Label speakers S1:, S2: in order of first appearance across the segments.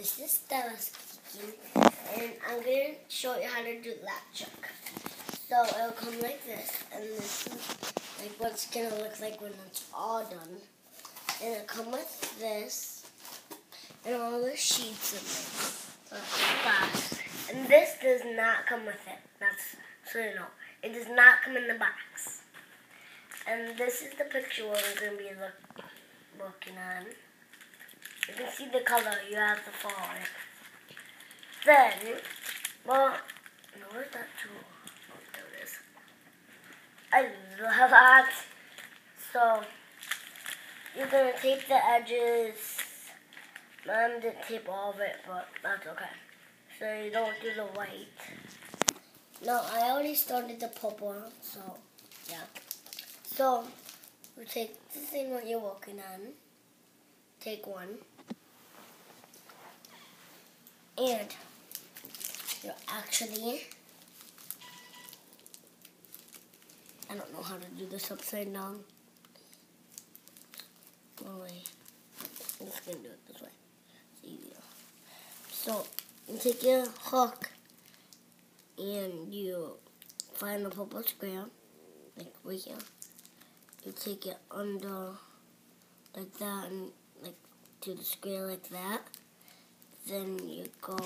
S1: This is Stella speaking, and I'm going to show you how to do Latch. So it'll come like this, and this is like what it's going to look like when it's all done. And it'll come with this, and all the sheets in it. And this does not come with it. That's so you know. It does not come in the box. And this is the picture what we're going to be looking on. You can see the color, you have to follow it. Then, well, no, where's that tool? Oh, there it is. I love that. So, you're going to tape the edges. Mom didn't tape all of it, but that's okay. So you don't do the white. No, I already started the purple, so, yeah. So, you take the thing what you're working on. Take one. And you're actually, I don't know how to do this upside down. No way. I'm just going to do it this way. It's easier. So, you take your hook and you find the purple square, like right here. You take it under like that and like to the square like that. Then you go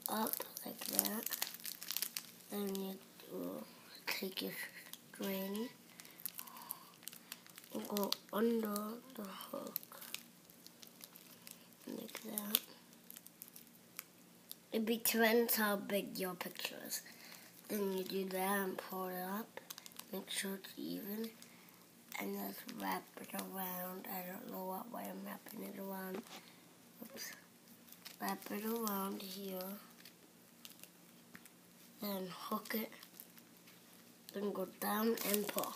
S1: up like that. Then you take your string and go under the hook like that. It depends how big your picture is. Then you do that and pull it up. Make sure it's even. And just wrap it around. I don't know what way I'm wrapping it around. Oops. Wrap it around here. Then hook it. Then go down and pull.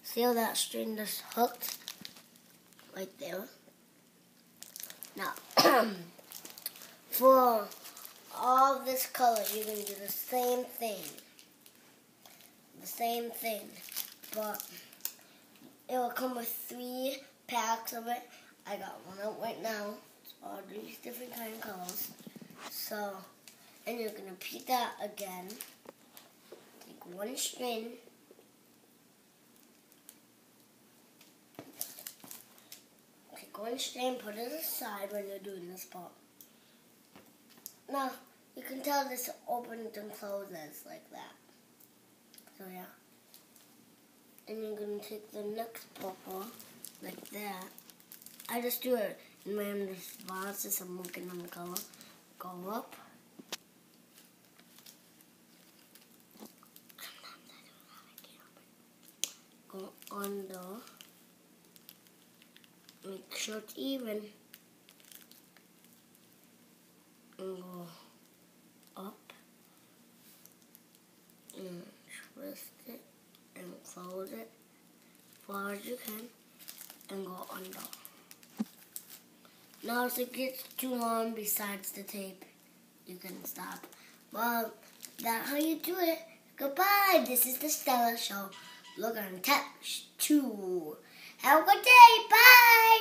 S1: See how that string just hooked? Right there. Now, for all this color, you're going to do the same thing. The same thing. But it will come with 3 packs of it. I got one out right now. It's all these different kind of colors. So, and you're going to repeat that again. Take one string. Take one string, put it aside when you're doing this part. Now, you can tell this opens and closes like that. So, yeah. And you're going to take the next purple, like that. I just do it in my own vase as I'm working on the color. Go up. Go under. Make sure it's even. And go up. And twist it. And close it as far as you can and go under. Now if it gets too long besides the tape, you can stop. Well, that's how you do it. Goodbye. This is the Stella Show. Look on Latch 2. Have a good day. Bye.